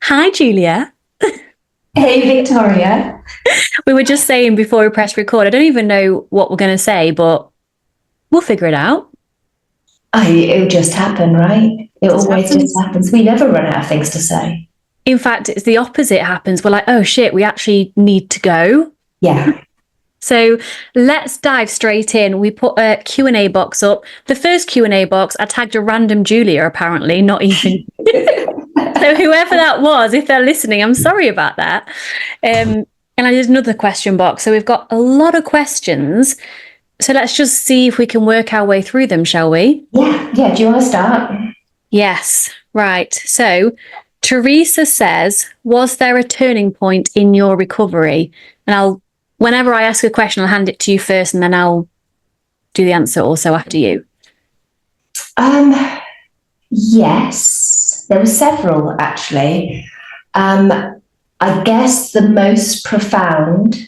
Hi, Julia. Hey, Victoria. We were just saying before we press record, I don't even know what we're going to say, but we'll figure it out. It'll just happen, right? It always just happens. happens. We never run out of things to say. In fact, it's the opposite happens. We're like, oh shit, we actually need to go. Yeah. So let's dive straight in. We put a Q&A box up. The first Q&A box, I tagged a random Julia, apparently, not even. So whoever that was, if they're listening, I'm sorry about that. And I did another question box. So we've got a lot of questions. So let's just see if we can work our way through them, shall we? Yeah. Do you want to start? Yes. Right. So Teresa says, was there a turning point in your recovery? And whenever I ask a question, I'll hand it to you first and then I'll do the answer also after you. Yes, there were several actually. I guess the most profound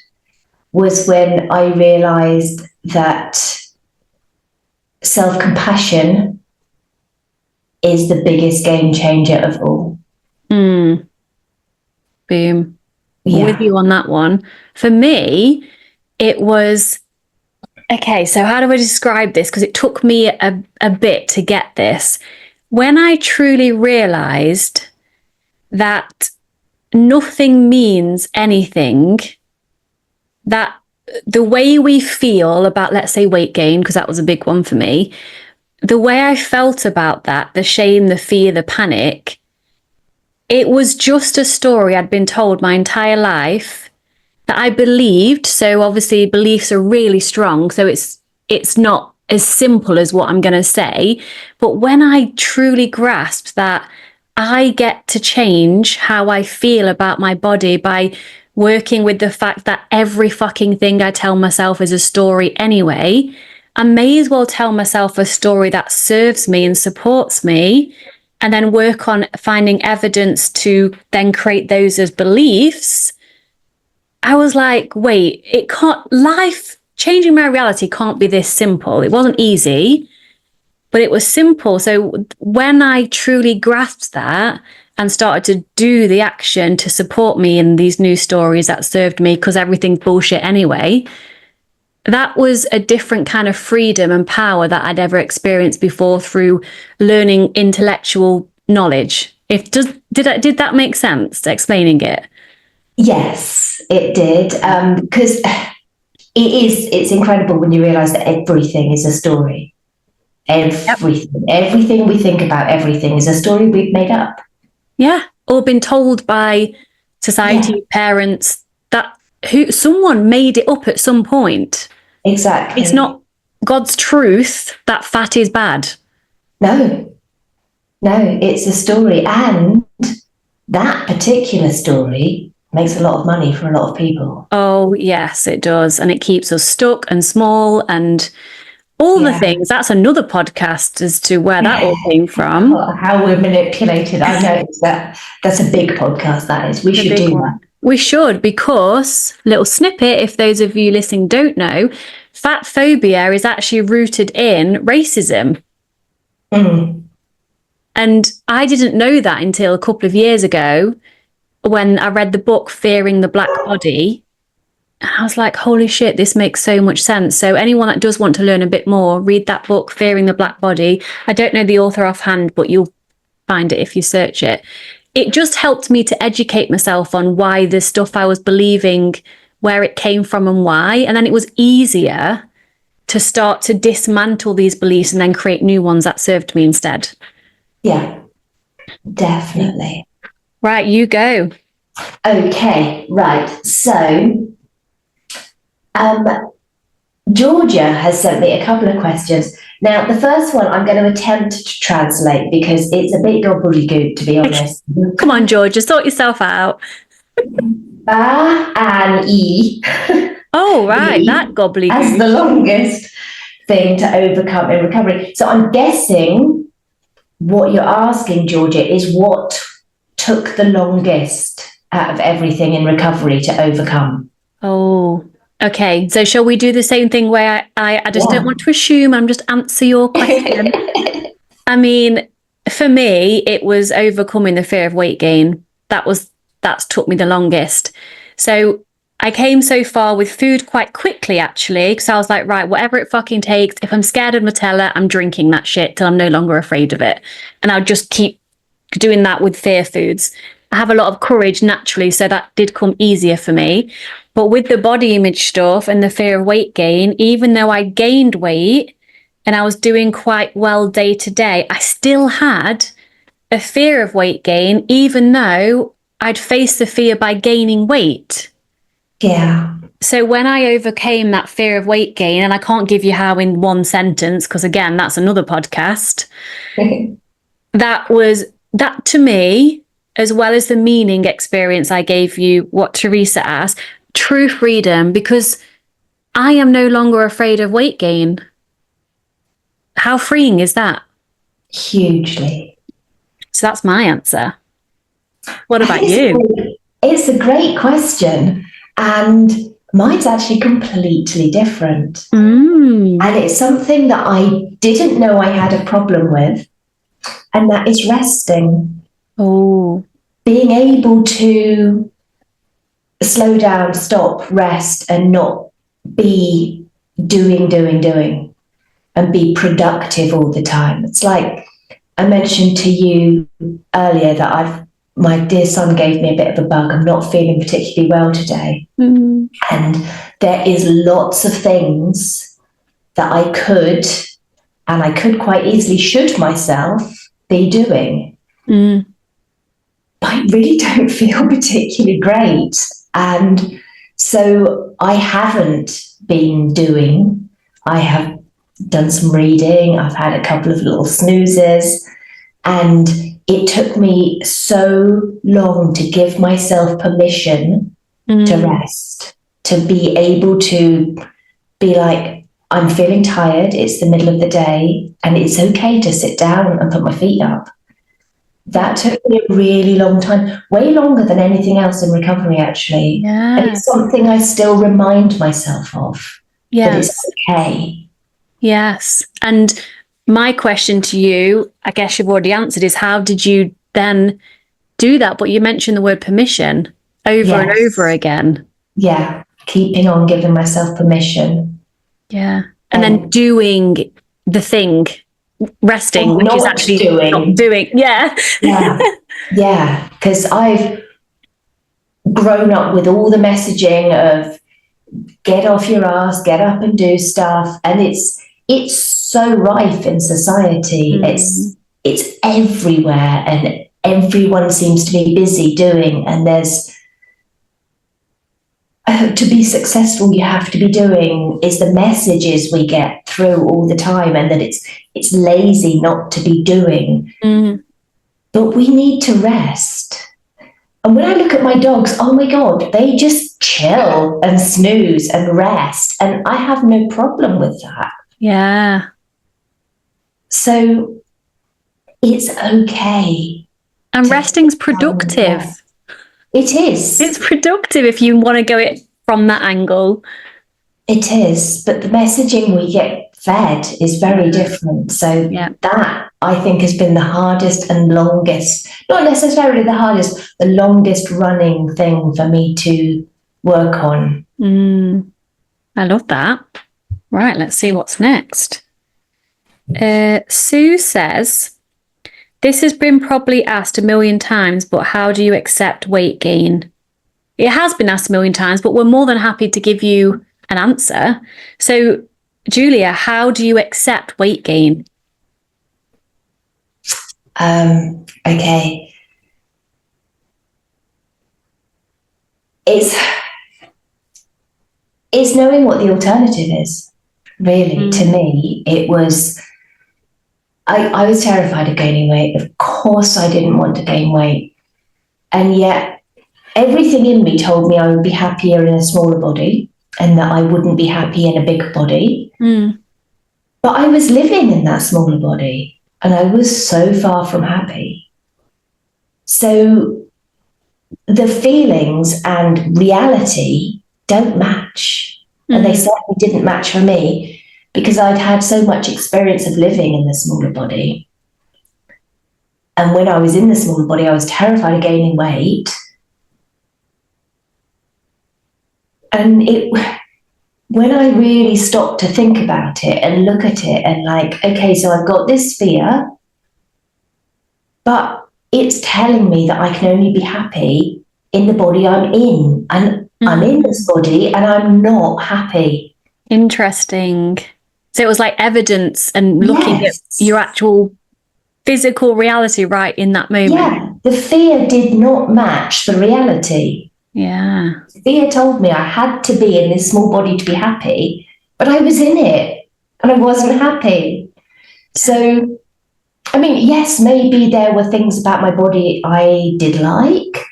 was when I realized that self-compassion is the biggest game changer of all. Boom. Yeah. With you on that one. For me, it was, okay, so how do I describe this? Because it took me a bit to get this. When I truly realized that nothing means anything, that the way we feel about, let's say, weight gain, because that was a big one for me, the way I felt about that, the shame, the fear, the panic, it was just a story I'd been told my entire life that I believed. So obviously beliefs are really strong. So it's not as simple as what I'm going to say. But when I truly grasped that I get to change how I feel about my body by working with the fact that every fucking thing I tell myself is a story anyway, I may as well tell myself a story that serves me and supports me, and then work on finding evidence to then create those as beliefs. I was like, wait, changing my reality can't be this simple. It wasn't easy, but it was simple. So when I truly grasped that and started to do the action to support me in these new stories that served me, because everything's bullshit anyway, that was a different kind of freedom and power that I'd ever experienced before through learning intellectual knowledge. Did that make sense, explaining it? Yes, it did. Because it's incredible when you realize that everything is a story. Everything we think about, everything is a story we've made up. Yeah, or been told by society, parents, that someone made it up at some point. Exactly. It's not God's truth that fat is bad. No, it's a story. And that particular story makes a lot of money for a lot of people. Oh, yes, it does. And it keeps us stuck and small and all the things. That's another podcast as to where that all came from. How we're manipulated. I know that's a big podcast, that is. We should do that. We should, because, little snippet, if those of you listening don't know, fat phobia is actually rooted in racism. And I didn't know that until a couple of years ago when I read the book Fearing the Black Body. And I was like, holy shit, this makes so much sense. So anyone that does want to learn a bit more, read that book, Fearing the Black Body. I don't know the author offhand, but you'll find it if you search it. It just helped me to educate myself on why the stuff I was believing, where it came from and why. And then it was easier to start to dismantle these beliefs and then create new ones that served me instead. Yeah, definitely. Right, you go. Okay, right. So, Georgia has sent me a couple of questions. Now, the first one I'm going to attempt to translate because it's a bit gobbledygook, to be honest. Come on, Georgia, sort yourself out. Ba and E. Oh, right, that gobbledygook. As the longest thing to overcome in recovery. So I'm guessing what you're asking, Georgia, is what took the longest out of everything in recovery to overcome. Oh, okay. So shall we do the same thing where I just don't want to assume, I'm just answer your question. I mean, for me, it was overcoming the fear of weight gain. that's took me the longest. So I came so far with food quite quickly, actually, because I was like, right, whatever it fucking takes. If I'm scared of Nutella, I'm drinking that shit till I'm no longer afraid of it. And I'll just keep doing that with fear foods. I have a lot of courage naturally, so that did come easier for me. But with the body image stuff and the fear of weight gain, even though I gained weight and I was doing quite well day to day, I still had a fear of weight gain, even though I'd faced the fear by gaining weight. Yeah. So when I overcame that fear of weight gain, and I can't give you how in one sentence, because again, that's another podcast, that to me, as well as the meaning experience I gave you, what Teresa asked, true freedom, because I am no longer afraid of weight gain. How freeing is that? Hugely. So that's my answer. What about you? It's a great question. And mine's actually completely different. And it's something that I didn't know I had a problem with. And that is resting. Oh. Being able to slow down, stop, rest, and not be doing, and be productive all the time. It's like I mentioned to you earlier that my dear son gave me a bit of a bug. I'm not feeling particularly well today. And there is lots of things that I could quite easily, should myself be doing. But I really don't feel particularly great. And so I haven't been doing. I have done some reading. I've had a couple of little snoozes. And it took me so long to give myself permission to rest, to be able to be like, I'm feeling tired. It's the middle of the day and it's okay to sit down and put my feet up. That took me a really long time, way longer than anything else in recovery, actually. Yeah. And it's something I still remind myself of, that it's okay. Yes. And my question to you, I guess you've already answered, is how did you then do that? But you mentioned the word permission over and over again. Yeah. Keeping on giving myself permission. Yeah. And then doing the thing, resting, which is actually not doing. Yeah. Yeah. Because I've grown up with all the messaging of get off your ass, get up and do stuff. And it's so rife in society. It's everywhere and everyone seems to be busy doing, and there's to be successful you have to be doing is the messages we get through all the time, and that it's lazy not to be doing. But we need to rest. And when I look at my dogs, oh my God, they just chill and snooze and rest, and I have no problem with that. Yeah. So it's okay. And resting's productive. It is. It's productive if you want to go it from that angle. It is. But the messaging we get fed is very different. So that, I think, has been the hardest and longest, not necessarily the hardest, the longest running thing for me to work on. I love that. Right, let's see what's next. Sue says, this has been probably asked a million times, but how do you accept weight gain? It has been asked a million times, but we're more than happy to give you an answer. So, Julia, how do you accept weight gain? Okay. It's knowing what the alternative is, really. To me, it was... I was terrified of gaining weight. Of course, I didn't want to gain weight. And yet, everything in me told me I would be happier in a smaller body and that I wouldn't be happy in a bigger body. But I was living in that smaller body and I was so far from happy. So the feelings and reality don't match. And they certainly didn't match for me, because I'd had so much experience of living in the smaller body. And when I was in the smaller body, I was terrified of gaining weight. And when I really stopped to think about it and look at it and like, okay, so I've got this fear, but it's telling me that I can only be happy in the body I'm in. And I'm in this body and I'm not happy. Interesting. So it was like evidence and looking at your actual physical reality right in that moment. Yeah, the fear did not match the reality. Yeah. Fear told me I had to be in this small body to be happy, but I was in it and I wasn't happy. So, I mean, yes, maybe there were things about my body I did like,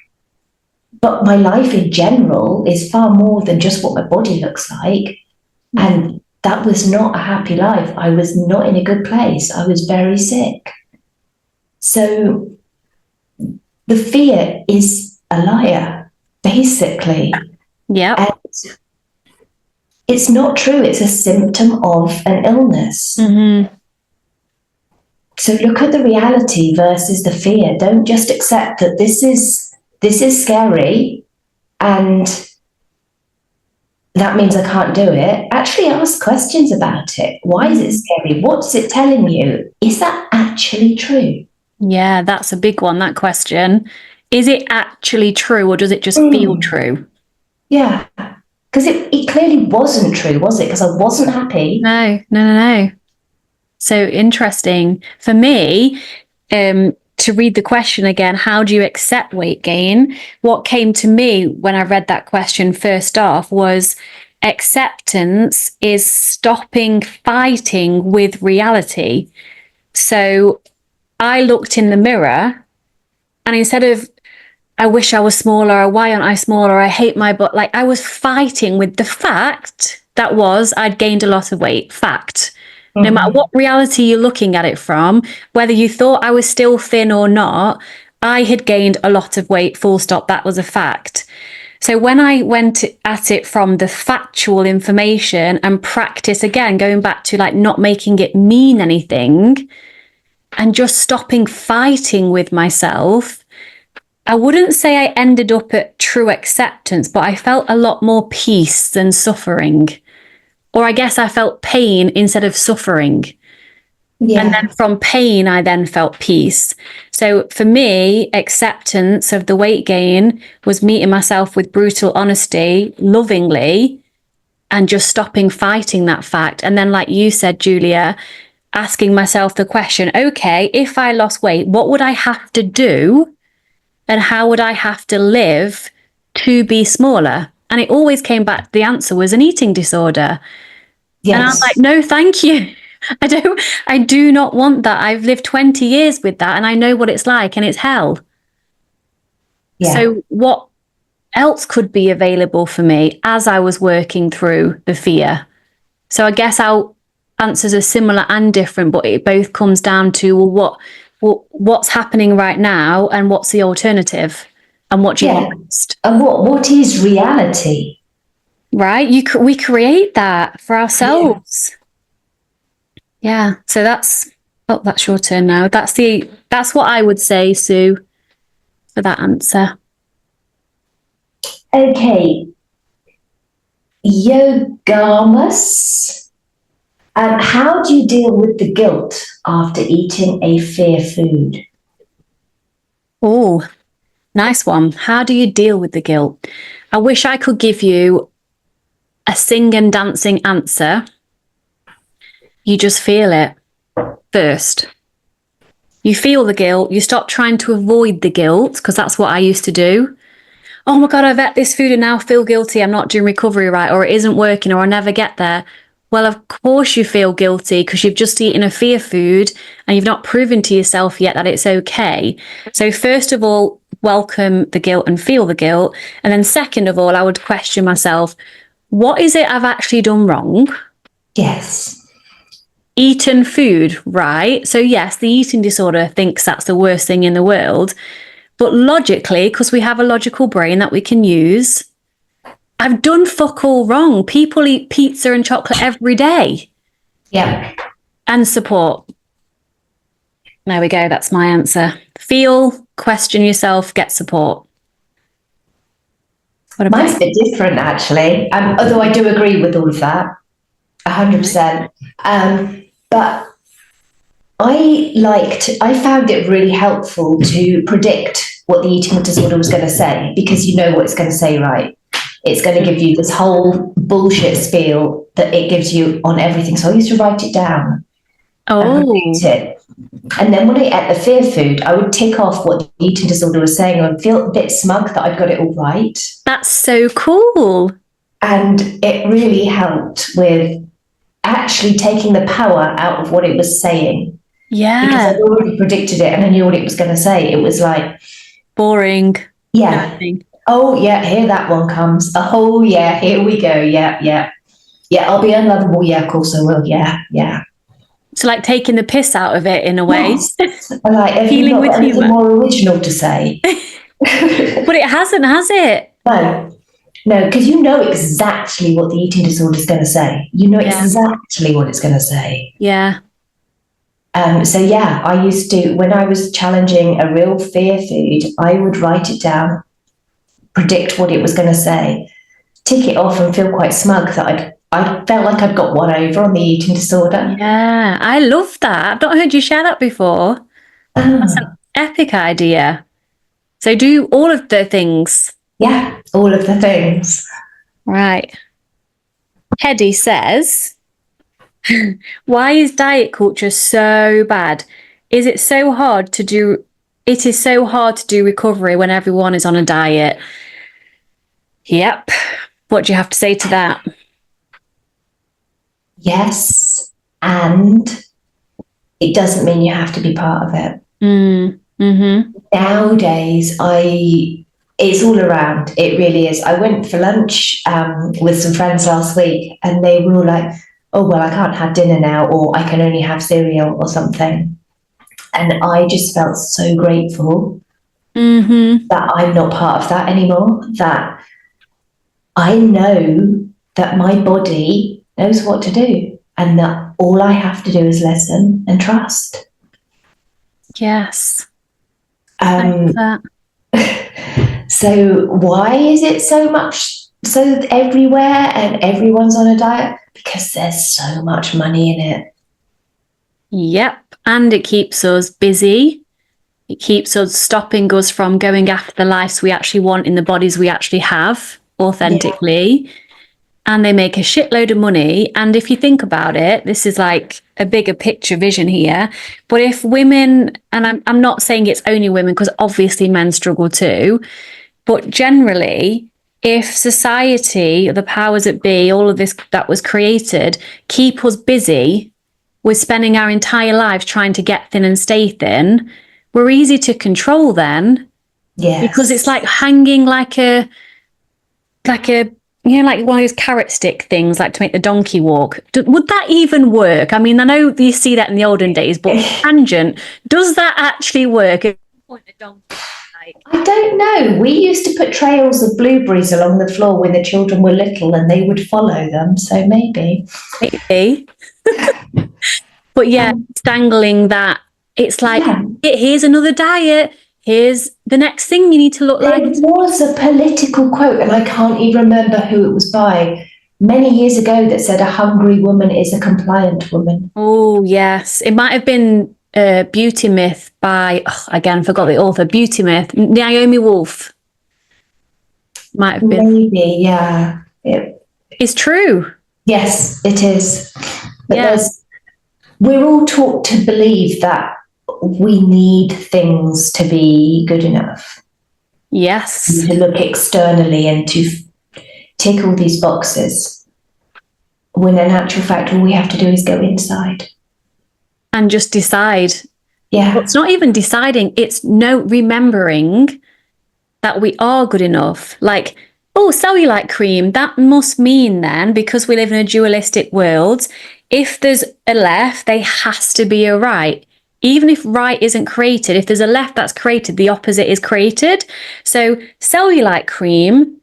but my life in general is far more than just what my body looks like. And that was not a happy life. I was not in a good place. I was very sick. So the fear is a liar, basically. Yeah. And it's not true. It's a symptom of an illness. Mm-hmm. So look at the reality versus the fear. Don't just accept that this is scary and that means I can't do it. Actually ask questions about it. Why is it scary? What's it telling you? Is that actually true? Yeah, that's a big one, that question. Is it actually true or does it just feel true? Yeah, because it clearly wasn't true, was it? Because I wasn't happy. No. So interesting. For me, to read the question again, how do you accept weight gain? What came to me when I read that question first off was acceptance is stopping fighting with reality. So I looked in the mirror and instead of, I wish I was smaller, or why aren't I smaller, I hate my butt, like I was fighting with the fact that was I'd gained a lot of weight. Fact. No matter what reality you're looking at it from, whether you thought I was still thin or not, I had gained a lot of weight, full stop. That was a fact. So when I went at it from the factual information and practice again, going back to like not making it mean anything and just stopping fighting with myself, I wouldn't say I ended up at true acceptance, but I felt a lot more peace than suffering. Or I guess I felt pain instead of suffering. Yeah. And then from pain, I then felt peace. So for me, acceptance of the weight gain was meeting myself with brutal honesty, lovingly, and just stopping fighting that fact. And then, like you said, Julia, asking myself the question, okay, if I lost weight, what would I have to do? And how would I have to live to be smaller? And it always came back, the answer was an eating disorder. Yes. And I'm like, no, thank you. I do not want that. I've lived 20 years with that and I know what it's like and it's hell. Yeah. So what else could be available for me as I was working through the fear? So I guess our answers are similar and different, but it both comes down to, what's happening right now and what's the alternative and what do you want next? And what is reality? Right? We create that for ourselves. Yeah. So that's your turn now. That's what I would say, Sue, for that answer. Okay. Yogamas. How do you deal with the guilt after eating a fear food? Oh, nice one. How do you deal with the guilt? I wish I could give you a sing and dancing answer. You just feel it first. You feel the guilt. You stop trying to avoid the guilt, because that's what I used to do. Oh my God, I've ate this food and now I feel guilty. I'm not doing recovery right, or it isn't working, or I never get there. Well, of course you feel guilty because you've just eaten a fear food and you've not proven to yourself yet that it's okay. So first of all, welcome the guilt and feel the guilt. And then second of all, I would question myself, what is it I've actually done wrong? Yes. Eaten food, right? So yes, the eating disorder thinks that's the worst thing in the world. But logically, because we have a logical brain that we can use, I've done fuck all wrong. People eat pizza and chocolate every day. Yeah. And support There we go. That's my answer. Feel, question yourself, get support. Mine's a bit different, actually. Although I do agree with all of that, 100%. But I found it really helpful to predict what the eating disorder was going to say, because you know what it's going to say, right? It's going to give you this whole bullshit spiel that it gives you on everything. So I used to write it down and predict it. And then when I ate the fear food, I would tick off what the eating disorder was saying and feel a bit smug that I'd got it all right. That's so cool. And it really helped with actually taking the power out of what it was saying. Yeah. Because I'd already predicted it and I knew what it was going to say. It was like... boring. Yeah. Nothing. Oh, yeah, here that one comes. Oh, yeah, here we go. Yeah, yeah. Yeah, I'll be unlovable. Yeah, of course I will. Yeah, yeah. So like taking the piss out of it in a way. Yes. Like, have you not got anything more original to say? But it hasn't, has it? No, because you know exactly what the eating disorder is going to say. You know exactly what it's going to say. Yeah. So yeah, I used to, when I was challenging a real fear food, I would write it down, predict what it was going to say, tick it off and feel quite smug that I felt like I'd got one over on the eating disorder. Yeah, I love that. I've not heard you share that before. That's an epic idea. So do all of the things. Yeah, all of the things. Right. Hedy says, why is diet culture so bad? Is it so hard to do? It is so hard to do recovery when everyone is on a diet. Yep. What do you have to say to that? Yes, and it doesn't mean you have to be part of it. Nowadays, it's all around. It really is. I went for lunch with some friends last week and they were all like, oh, well, I can't have dinner now, or I can only have cereal or something. And I just felt so grateful that I'm not part of that anymore, that I know that my body knows what to do and that all I have to do is listen and trust. Yes. So why is it so everywhere and everyone's on a diet? Because there's so much money in it. Yep. And it keeps us busy. It keeps us stopping us from going after the lives we actually want in the bodies we actually have authentically. Yeah. And they make a shitload of money. And if you think about it, this is like a bigger picture vision here. But if women, and I'm not saying it's only women, because obviously men struggle too, but generally, if society, the powers that be, all of this that was created, keep us busy with spending our entire lives trying to get thin and stay thin, we're easy to control then. Yes. Because it's like hanging like a you know, like one of those carrot stick things, like to make the donkey walk. Would that even work? I mean, I know you see that in the olden days, but tangent, does that actually work? I don't know. We used to put trails of blueberries along the floor when the children were little and they would follow them. So maybe. But yeah, dangling that. It's like, here's another diet. Here's the next thing you need to look like. There was a political quote, and I can't even remember who it was by, many years ago, that said a hungry woman is a compliant woman. Oh, yes. It might have been Beauty Myth by, again, forgot the author, Beauty Myth, Naomi Wolf. Might have been. Maybe, yeah. It's true. Yes, it is. But we're all taught to believe that we need things to be good enough. Yes. To look externally and to tick all these boxes. When in actual fact, all we have to do is go inside. And just decide. Yeah. Well, it's not even deciding, it's remembering that we are good enough. Like, oh, cellulite cream, that must mean then, because we live in a dualistic world, if there's a left, there has to be a right. Even if right isn't created, if there's a left that's created, the opposite is created. So cellulite cream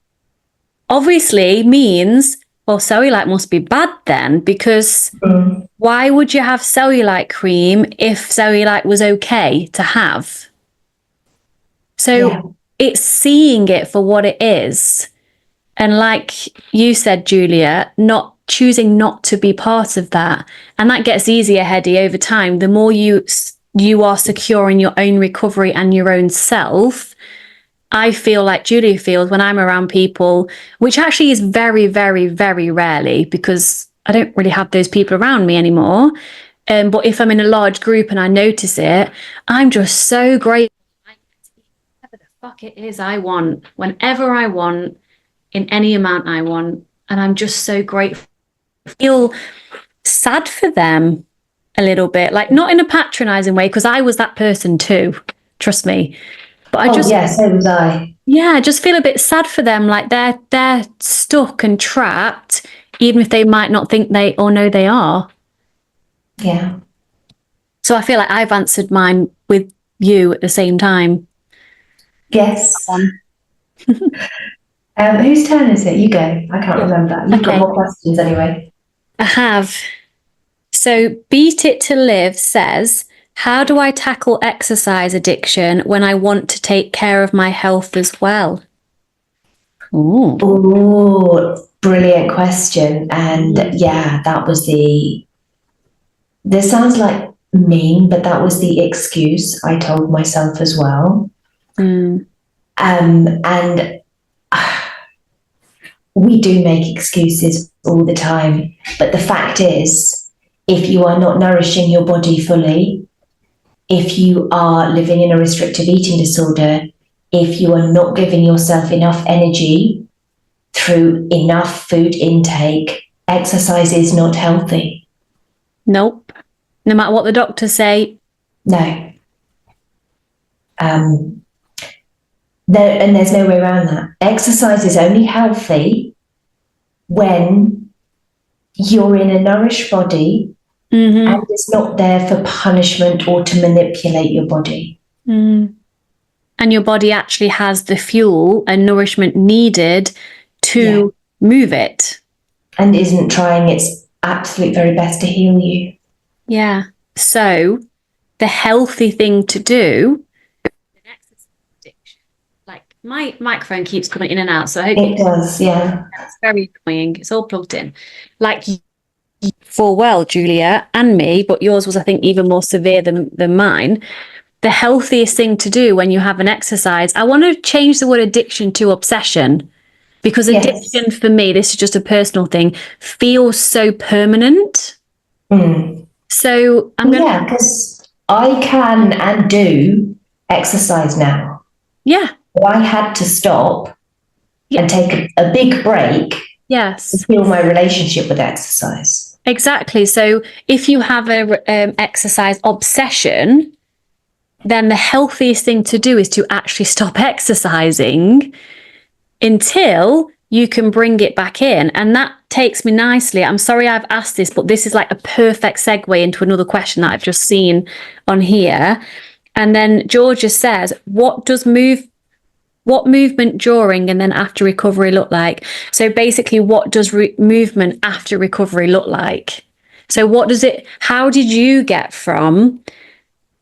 obviously means well, cellulite must be bad then, because why would you have cellulite cream if cellulite was okay to have? So it's seeing it for what it is. And like you said, Julia, not choosing not to be part of that. And that gets easier, Hedy, over time. The more you are secure in your own recovery and your own self, I feel like Julia feels when I'm around people, which actually is very, very, very rarely, because I don't really have those people around me anymore. But if I'm in a large group and I notice it, I'm just so grateful. Whatever the fuck it is I want, whenever I want, in any amount I want. And I'm just so grateful. I feel sad for them a little bit, like not in a patronizing way, because I was that person too, trust me. But I so was I. Yeah, I just feel a bit sad for them, like they're stuck and trapped, even if they might not think they or know they are. Yeah. So I feel like I've answered mine with you at the same time. Yes. Whose turn is it? You go. I can't remember. You've got more questions anyway. I have. So Beat It to Live says, how do I tackle exercise addiction when I want to take care of my health as well? Oh, brilliant question. And yeah, that was this sounds like mean, but that was the excuse I told myself as well. And we do make excuses all the time. But the fact is, if you are not nourishing your body fully, if you are living in a restrictive eating disorder, if you are not giving yourself enough energy through enough food intake, exercise is not healthy. Nope. No matter what the doctors say. No. There's no way around that. Exercise is only healthy when you're in a nourished body and it's not there for punishment or to manipulate your body. And your body actually has the fuel and nourishment needed to move it. And isn't trying its absolute very best to heal you. Yeah. So the healthy thing to do, like my microphone keeps coming in and out, so I hope it does. Yeah, it's very annoying. It's all plugged in, like full well, Julia and me, but yours was, I think, even more severe than mine. The healthiest thing to do when you have an exercise, I want to change the word addiction to obsession, because addiction for me, this is just a personal thing, feels so permanent. So I'm going to... because I can and do exercise now. Yeah. I had to stop and take a big break. Yes. To heal my relationship with exercise. Exactly. So if you have a exercise obsession, then the healthiest thing to do is to actually stop exercising until you can bring it back in. And that takes me nicely. I'm sorry I've asked this, but this is like a perfect segue into another question that I've just seen on here. And then Georgia says, what movement during and then after recovery look like? So basically, what does movement after recovery look like? So how did you get from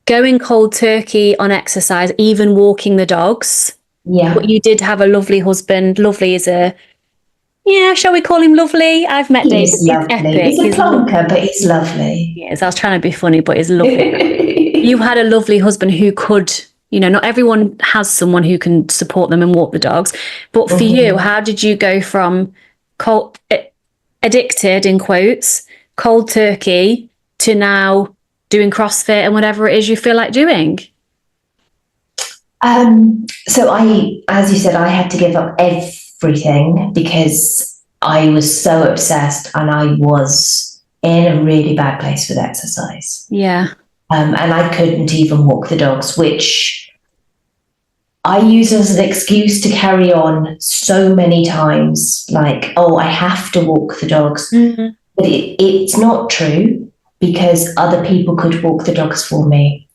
going cold turkey on exercise, even walking the dogs? Yeah. But you did have a lovely husband. Lovely is shall we call him lovely? I've met David. He's lovely. He's a plonker, but he's lovely. Yes, I was trying to be funny, but he's lovely. You had a lovely husband who could, not everyone has someone who can support them and walk the dogs. But for you, how did you go from addicted, in quotes, cold turkey, to now doing CrossFit and whatever it is you feel like doing? So as you said, I had to give up everything because I was so obsessed and I was in a really bad place with exercise. Yeah. And I couldn't even walk the dogs, which I use as an excuse to carry on so many times. Like, oh, I have to walk the dogs. But it's not true, because other people could walk the dogs for me.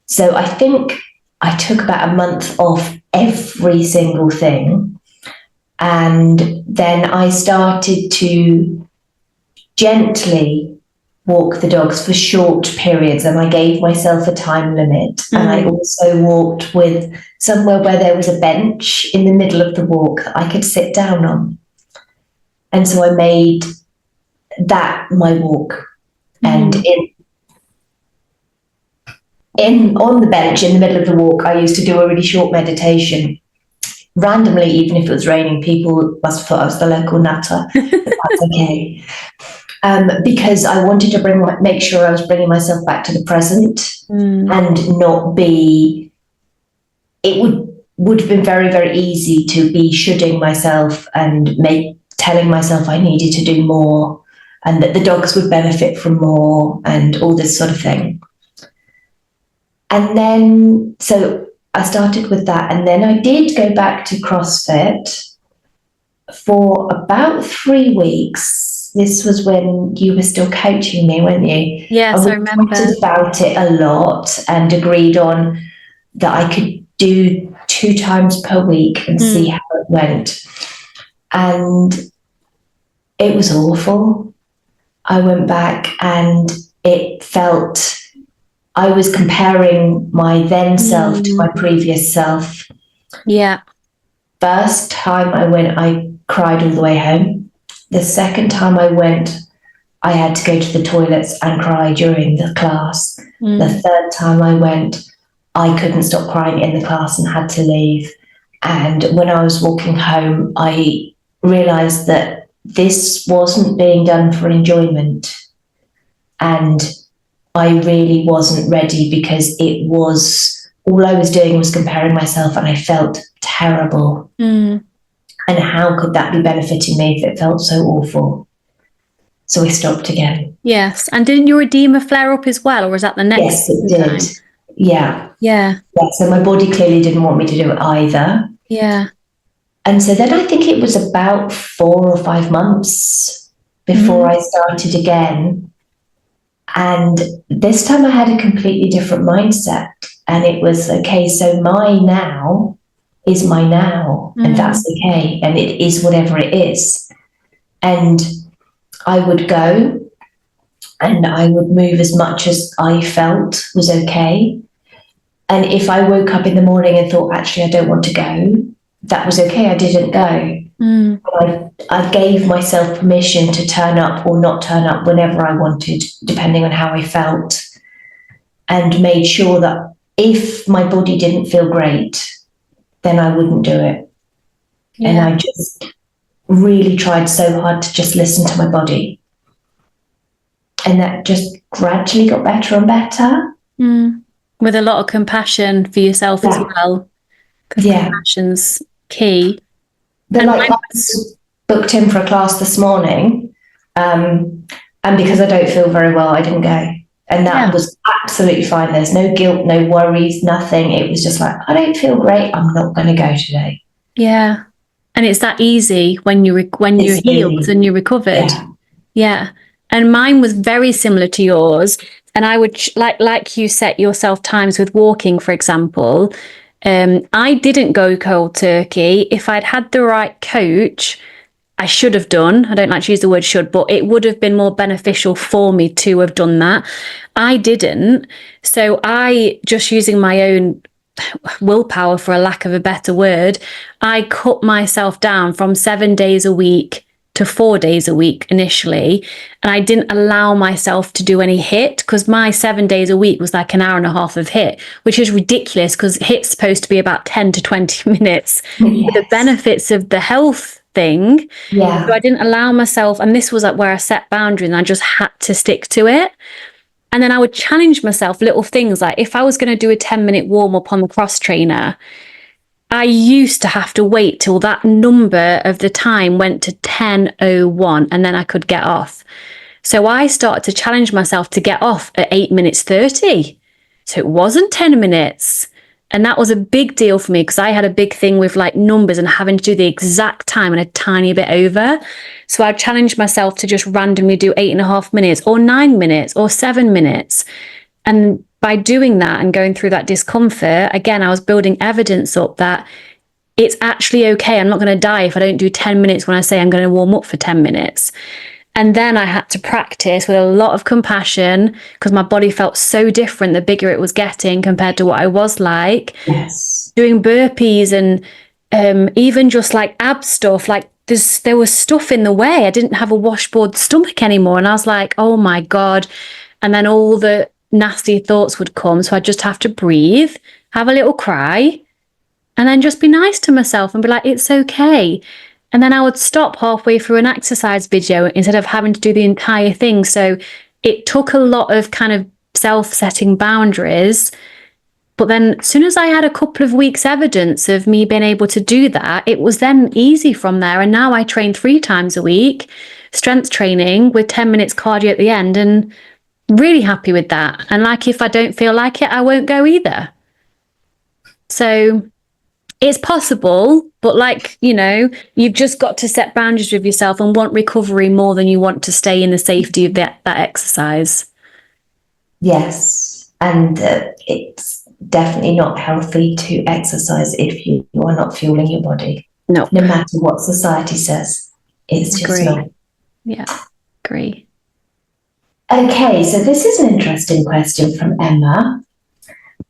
So I think I took about a month off every single thing. And then I started to gently walk the dogs for short periods, and I gave myself a time limit. And I also walked with somewhere where there was a bench in the middle of the walk that I could sit down on. And so I made that my walk. And in on the bench in the middle of the walk, I used to do a really short meditation. Randomly, even if it was raining, people must have thought I was the local nutter. But that's okay. Because I wanted to make sure I was bringing myself back to the present and not be. It would have been very, very easy to be shoulding myself and telling myself I needed to do more, and that the dogs would benefit from more, and all this sort of thing. And then, so I started with that, and then I did go back to CrossFit for about 3 weeks. This was when you were still coaching me, weren't you? Yes, I remember. We talked about it a lot and agreed on that I could do 2 times per week and see how it went. And it was awful. I went back and it felt, I was comparing my then self to my previous self. Yeah. First time I went, I cried all the way home. The second time I went, I had to go to the toilets and cry during the class. The third time I went, I couldn't stop crying in the class and had to leave. And when I was walking home, I realised that this wasn't being done for enjoyment. And I really wasn't ready, because it was, all I was doing was comparing myself, and I felt terrible. And how could that be benefiting me if it felt so awful? So I stopped again. Yes. And didn't your edema flare up as well, or was that the next? Yes, it did. Yeah. So my body clearly didn't want me to do it either. Yeah. And so then I think it was about 4 or 5 months before I started again. And this time I had a completely different mindset. And it was, okay, so my now is my now, and that's okay. And it is whatever it is. And I would go and I would move as much as I felt was okay. And if I woke up in the morning and thought, actually, I don't want to go, that was okay. I didn't go. I gave myself permission to turn up or not turn up whenever I wanted, depending on how I felt, and made sure that if my body didn't feel great, then I wouldn't do it. Yeah. And I just really tried so hard to just listen to my body. And that just gradually got better and better. With a lot of compassion for yourself as well. Because compassion's key. I was booked in for a class this morning, and because I don't feel very well, I didn't go. And that was absolutely fine. There's no guilt, no worries, nothing. It was just like, I don't feel great. I'm not going to go today. Yeah. And it's that easy when you're healed and you're recovered. Yeah. And mine was very similar to yours. And I would, like you set yourself times with walking, for example. I didn't go cold turkey. If I'd had the right coach, I should have done. I don't like to use the word should, but it would have been more beneficial for me to have done that. I didn't. So I, just using my own willpower, for a lack of a better word, I cut myself down from 7 days a week to 4 days a week initially. And I didn't allow myself to do any HIIT, because my 7 days a week was like an hour and a half of HIIT, which is ridiculous because HIIT's supposed to be about 10 to 20 minutes. The benefits of the health thing. So I didn't allow myself, and this was like where I set boundaries and I just had to stick to it. And then I would challenge myself, little things like if I was going to do a 10-minute warm up on the cross trainer, I used to have to wait till that number of the time went to 10:01 and then I could get off. So I started to challenge myself to get off at 8 minutes 30. So it wasn't 10 minutes. And that was a big deal for me, because I had a big thing with like numbers and having to do the exact time and a tiny bit over. So I challenged myself to just randomly do 8.5 minutes or 9 minutes or 7 minutes. And by doing that and going through that discomfort, again, I was building evidence up that it's actually okay. I'm not going to die if I don't do 10 minutes when I say I'm going to warm up for 10 minutes. And then I had to practice with a lot of compassion because my body felt so different the bigger it was getting compared to what I was like. Yes. Doing burpees and even just like ab stuff, like there was stuff in the way. I didn't have a washboard stomach anymore. And I was like, oh my God. And then all the nasty thoughts would come. So I'd just have to breathe, have a little cry, and then just be nice to myself and be like, it's okay. And then I would stop halfway through an exercise video instead of having to do the entire thing. So it took a lot of kind of self-setting boundaries. But then as soon as I had a couple of weeks evidence of me being able to do that, it was then easy from there. And now I train 3 times a week, strength training with 10 minutes cardio at the end, and really happy with that. And like, if I don't feel like it, I won't go either. So it's possible, but like, you've just got to set boundaries with yourself and want recovery more than you want to stay in the safety of that exercise. Yes. And it's definitely not healthy to exercise if you are not fueling your body. No. No matter what society says. It's just not. Yeah, agree. Okay, so this is an interesting question from Emma.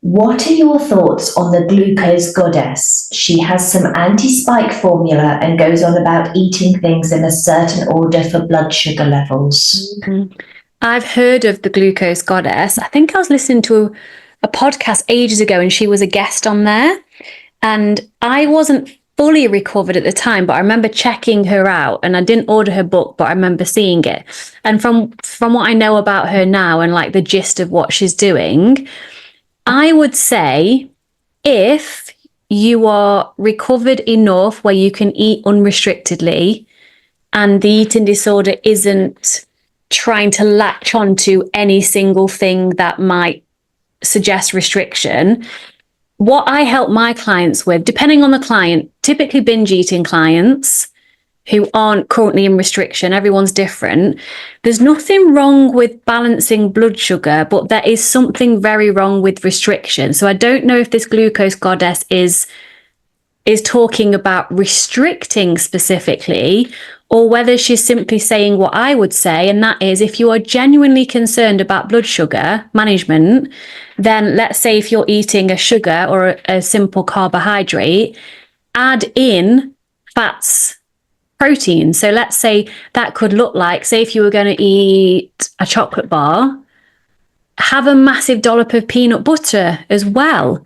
What are your thoughts on the glucose goddess? She has some anti-spike formula and goes on about eating things in a certain order for blood sugar levels. Mm-hmm. I've heard of the glucose goddess. I think I was listening to a podcast ages ago and she was a guest on there. And I wasn't fully recovered at the time, but I remember checking her out, and I didn't order her book, but I remember seeing it. And from what I know about her now and like the gist of what she's doing, I would say if you are recovered enough where you can eat unrestrictedly and the eating disorder isn't trying to latch onto any single thing that might suggest restriction, what I help my clients with, depending on the client, typically binge eating clients who aren't currently in restriction, everyone's different. There's nothing wrong with balancing blood sugar, but there is something very wrong with restriction. So I don't know if this glucose goddess is talking about restricting specifically, or whether she's simply saying what I would say, and that is, if you are genuinely concerned about blood sugar management, then let's say if you're eating a sugar or a simple carbohydrate, add in fats, protein. So let's say that could look like, say if you were going to eat a chocolate bar, have a massive dollop of peanut butter as well.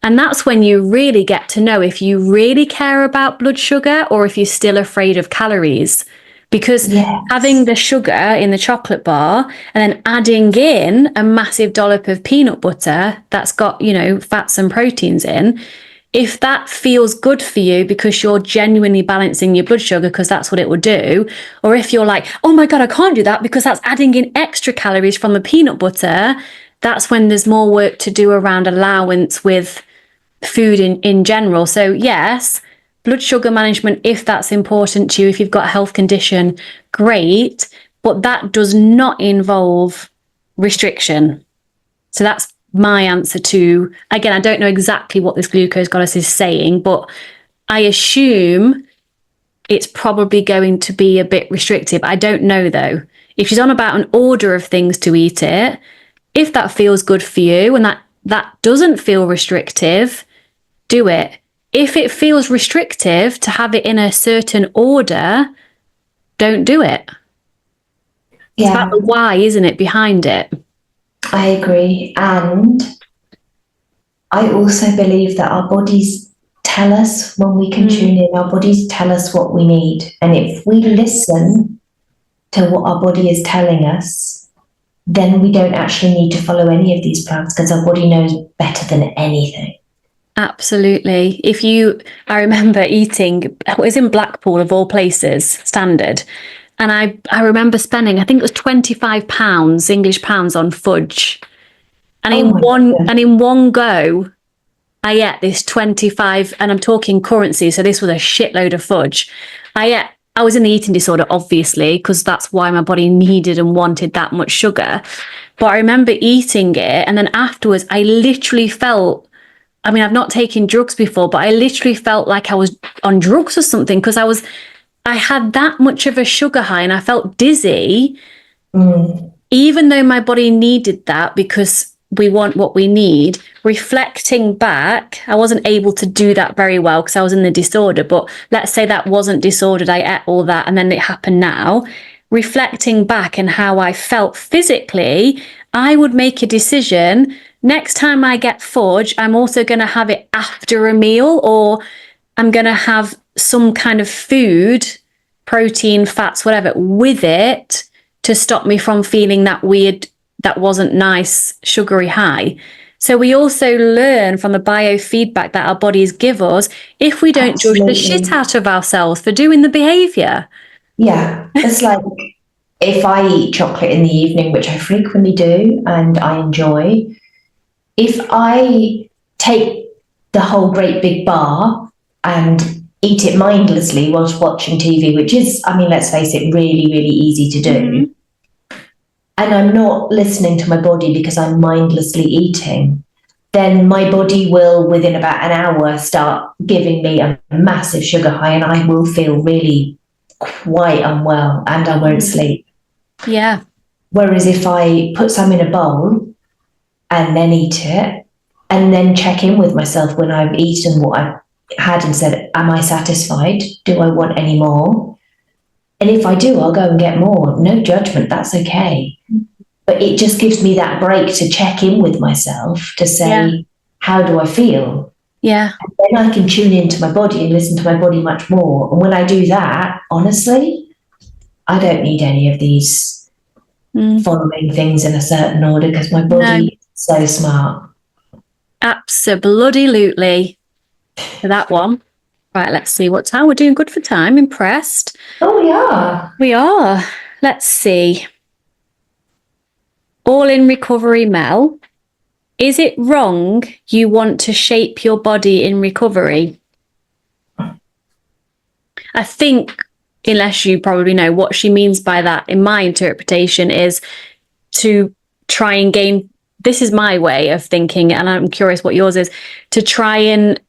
And that's when you really get to know if you really care about blood sugar or if you're still afraid of calories. Because having the sugar in the chocolate bar and then adding in a massive dollop of peanut butter that's got, fats and proteins in, if that feels good for you because you're genuinely balancing your blood sugar, because that's what it will do, or if you're like, oh my God, I can't do that because that's adding in extra calories from the peanut butter, that's when there's more work to do around allowance with food in general. So yes, blood sugar management, if that's important to you, if you've got a health condition, great, but that does not involve restriction. So that's my answer to, again, I don't know exactly what this glucose goddess is saying, but I assume it's probably going to be a bit restrictive. I don't know though. If she's on about an order of things to eat it, if that feels good for you and that doesn't feel restrictive, do it. If it feels restrictive to have it in a certain order, don't do it. It's about the why, isn't it, behind it? I agree. And I also believe that our bodies tell us when we can tune in. Our bodies tell us what we need. And if we listen to what our body is telling us, then we don't actually need to follow any of these plans because our body knows better than anything. Absolutely. I remember eating, I was in Blackpool of all places, standard. And I remember spending, I think it was £25 English pounds on fudge. And in one go, I ate this 25, and I'm talking currency, so this was a shitload of fudge. I was in the eating disorder, obviously, because that's why my body needed and wanted that much sugar. But I remember eating it, and then afterwards, I literally felt I mean, I've not taken drugs before, but I literally felt like I was on drugs or something, because I had that much of a sugar high and I felt dizzy, even though my body needed that, because we want what we need. Reflecting back, I wasn't able to do that very well because I was in the disorder, but let's say that wasn't disordered. I ate all that and then it happened now. Reflecting back and how I felt physically, I would make a decision. Next time I get fudge, I'm also going to have it after a meal, or I'm going to have some kind of food, protein, fats, whatever, with it to stop me from feeling that weird, that wasn't nice, sugary high. So we also learn from the biofeedback that our bodies give us if we don't judge the shit out of ourselves for doing the behaviour. Yeah, it's like if I eat chocolate in the evening, which I frequently do and I enjoy, if I take the whole great big bar and eat it mindlessly whilst watching TV, which is, I mean, let's face it, really, really easy to do, and I'm not listening to my body because I'm mindlessly eating, then my body will, within about an hour, start giving me a massive sugar high, and I will feel really quite unwell and I won't sleep. Yeah. Whereas if I put some in a bowl and then eat it, and then check in with myself when I've eaten what I've had and said, am I satisfied? Do I want any more? And if I do, I'll go and get more. No judgment, that's okay. But it just gives me that break to check in with myself to say, how do I feel? Yeah. And then I can tune into my body and listen to my body much more. And when I do that, honestly, I don't need any of these following things in a certain order, because my body is so smart. Absolutely. For that one. Right, let's see what time. We're doing good for time. Impressed. Oh, we are. We are. Let's see. All in recovery, Mel. Is it wrong you want to shape your body in recovery? I think, unless you probably know what she means by that, in my interpretation, is to try and gain, this is my way of thinking, and I'm curious what yours is, to try and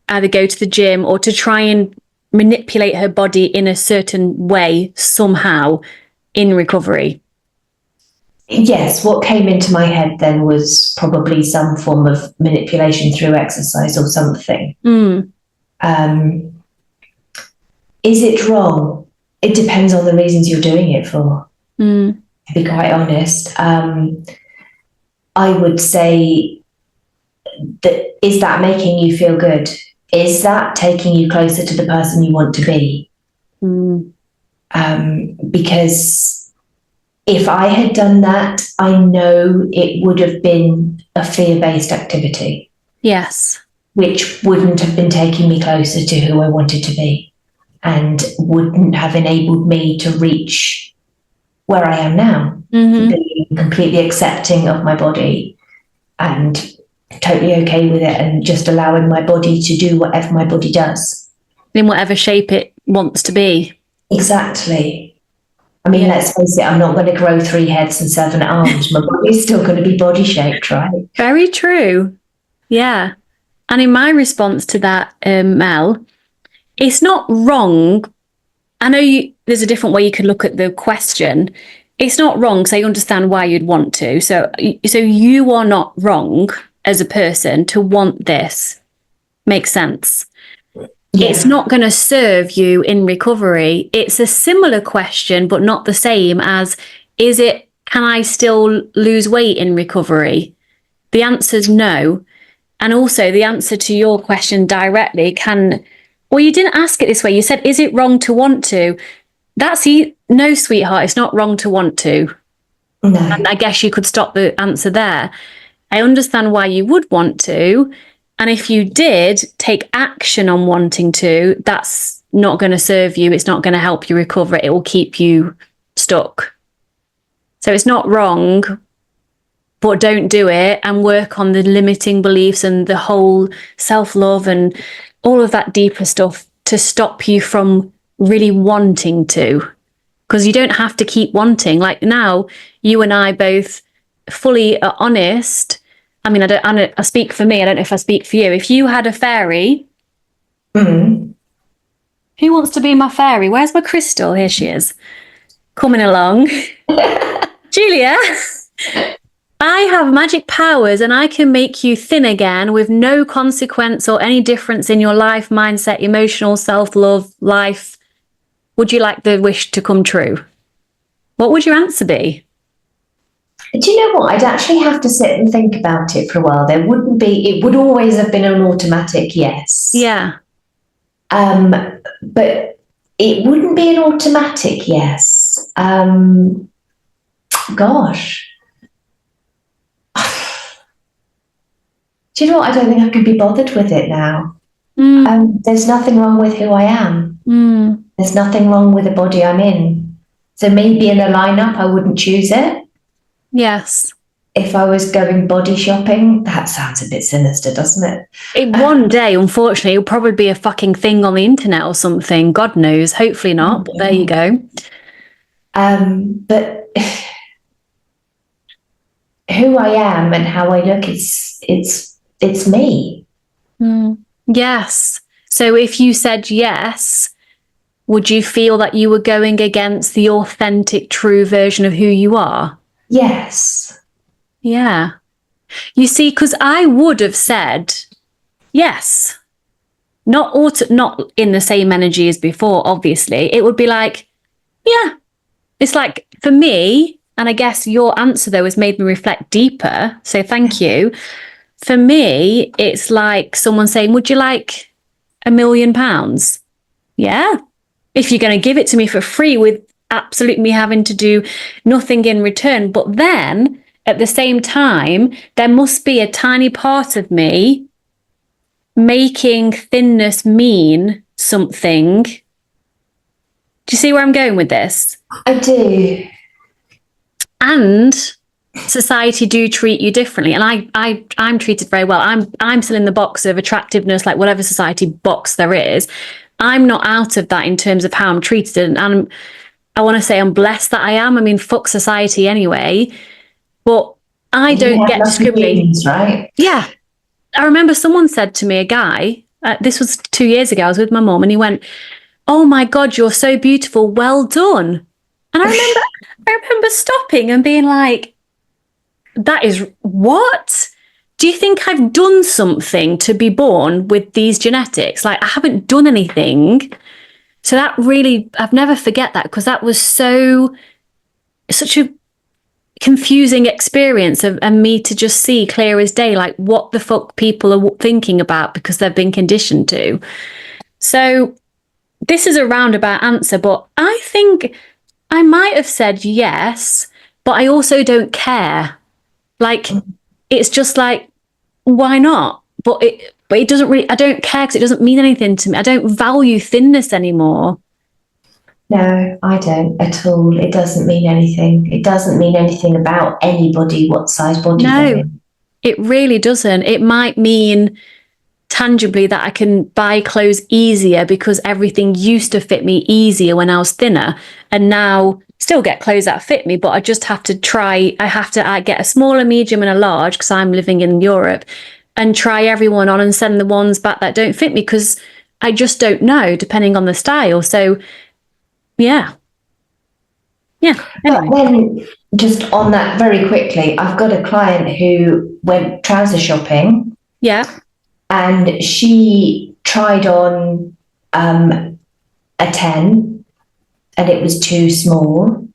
either go to the gym or to try and manipulate her body in a certain way somehow in recovery. Yes, what came into my head then was probably some form of manipulation through exercise or something. Is it wrong? It depends on the reasons you're doing it for, to be quite honest. I would say that, is that making you feel good? Is that taking you closer to the person you want to be? Because if I had done that, I know it would have been a fear-based activity. Yes. Which wouldn't have been taking me closer to who I wanted to be, and wouldn't have enabled me to reach where I am now, being completely accepting of my body and totally okay with it, and just allowing my body to do whatever my body does. In whatever shape it wants to be. Exactly. I mean, let's face it, I'm not going to grow 3 heads and 7 arms. My body's still going to be body shaped, right? Very true. Yeah. And in my response to that, Mel, it's not wrong. I know there's a different way you could look at the question. It's not wrong because I understand why you'd want to. So you are not wrong as a person to want this. Makes sense. Yeah. It's not going to serve you in recovery. It's a similar question, but not the same as, can I still lose weight in recovery? The answer is no. And also the answer to your question directly well, you didn't ask it this way. You said, is it wrong to want to? No, sweetheart, it's not wrong to want to. No. And I guess you could stop the answer there. I understand why you would want to. And if you did take action on wanting to, that's not going to serve you. It's not going to help you recover. It will keep you stuck. So it's not wrong, but don't do it, and work on the limiting beliefs and the whole self-love and all of that deeper stuff to stop you from really wanting to. Because you don't have to keep wanting. Like now, you and I both fully are honest, I mean, I speak for me. I don't know if I speak for you. If you had a fairy, Mm. who wants to be my fairy? Where's my crystal? Here she is, coming along. Julia, I have magic powers and I can make you thin again with no consequence or any difference in your life, mindset, emotional, self-love, life. Would you like the wish to come true? What would your answer be? Do you know what? I'd actually have to sit and think about it for a while. It would always have been an automatic yes. Yeah. But it wouldn't be an automatic yes. Gosh. Do you know what? I don't think I could be bothered with it now. There's nothing wrong with who I am. There's nothing wrong with the body I'm in. So maybe in a lineup, I wouldn't choose it. Yes. If I was going body shopping, that sounds a bit sinister, doesn't it? One day, unfortunately, it'll probably be a fucking thing on the internet or something. God knows. Hopefully not, but there you go. But who I am and how I look, it's me. Yes. So if you said yes, would you feel that you were going against the authentic, true version of who you are? Yes. Yeah. You see, because I would have said yes. Not in the same energy as before, obviously. It would be like, yeah. It's like, for me, and I guess your answer, though, has made me reflect deeper. So thank you. For me, it's like someone saying, would you like £1 million? Yeah. If you're going to give it to me for free with absolutely me having to do nothing in return. But then at the same time, there must be a tiny part of me making thinness mean something. Do you see where I'm going with this? I do. And society do treat you differently, and I'm treated very well. I'm still in the box of attractiveness, like whatever society box there is. I'm not out of that in terms of how I'm treated, and I want to say I'm blessed that I am. I mean, fuck society anyway, but I don't get discriminated, right? Yeah, I remember someone said to me, a guy, this was 2 years ago, I was with my mum, and he went, "Oh my God, you're so beautiful, well done." And I remember stopping and being like, that is what? Do you think I've done something to be born with these genetics? Like, I haven't done anything. So that really, I've never forget that, because that was such a confusing experience and me to just see clear as day, like what the fuck people are thinking about because they've been conditioned to. So this is a roundabout answer, but I think I might have said yes, but I also don't care. Like, it's just like, why not? But it doesn't really, I don't care because it doesn't mean anything to me. I don't value thinness anymore. No, I don't at all. It doesn't mean anything. It doesn't mean anything about anybody, what size body they're in. It really doesn't. It might mean tangibly that I can buy clothes easier because everything used to fit me easier when I was thinner, and now still get clothes that fit me, but I just have to try. I get a small, a medium and a large because I'm living in Europe, and try everyone on and send the ones back that don't fit me because I just don't know, depending on the style. So yeah. Anyway. But then, just on that very quickly, I've got a client who went trouser shopping. Yeah. And she tried on a 10 and it was too small.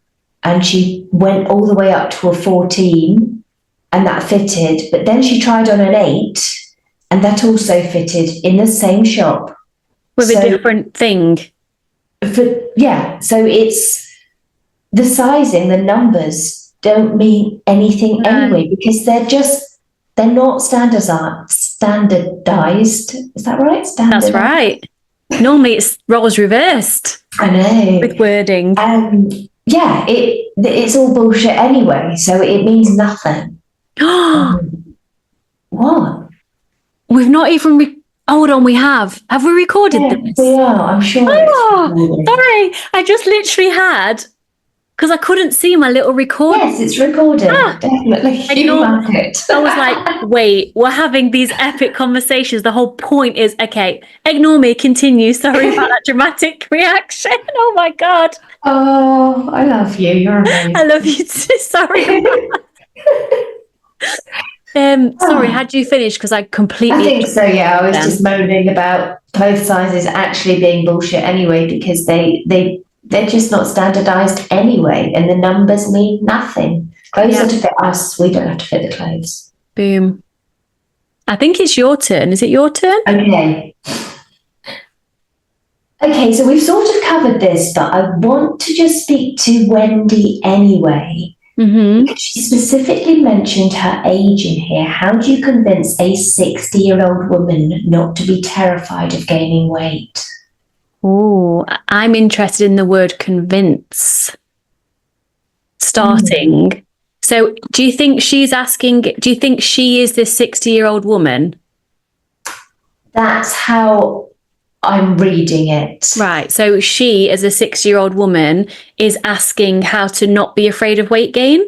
And she went all the way up to a 14 and that fitted. But then she tried on an 8 and that also fitted in the same shop. With a different thing. So it's the sizing, the numbers don't mean anything anyway, because they're not standardized. Is that right? That's right. Normally it's roles reversed. I know. With wording. It's all bullshit anyway, so it means nothing. What? We've not even hold on, we have. Have we recorded this? We are, I'm sure. Sorry. I just literally had, because I couldn't see my little record. Yes, it's recorded. Definitely. You mark it. I was like, wait, we're having these epic conversations. The whole point is, okay, ignore me, continue. Sorry about that dramatic reaction. Oh my God. Oh, I love you. You're amazing. I love you too. Sorry. Sorry, had you finished? Because I completely... I think so, yeah. I was just moaning about clothes sizes actually being bullshit anyway, because they're just not standardized anyway, and the numbers mean nothing. Clothes are to fit us. We don't have to fit the clothes. Boom. I think it's your turn. Is it your turn? Okay, so we've sort of covered this, but I want to just speak to Wendy anyway. Because she specifically mentioned her age in here. How do you convince a 60-year-old woman not to be terrified of gaining weight? Oh, I'm interested in the word convince. Starting. So do you think she's asking, do you think she is this 60-year-old woman? That's how I'm reading it. Right. So she, as a 60-year-old woman, is asking how to not be afraid of weight gain?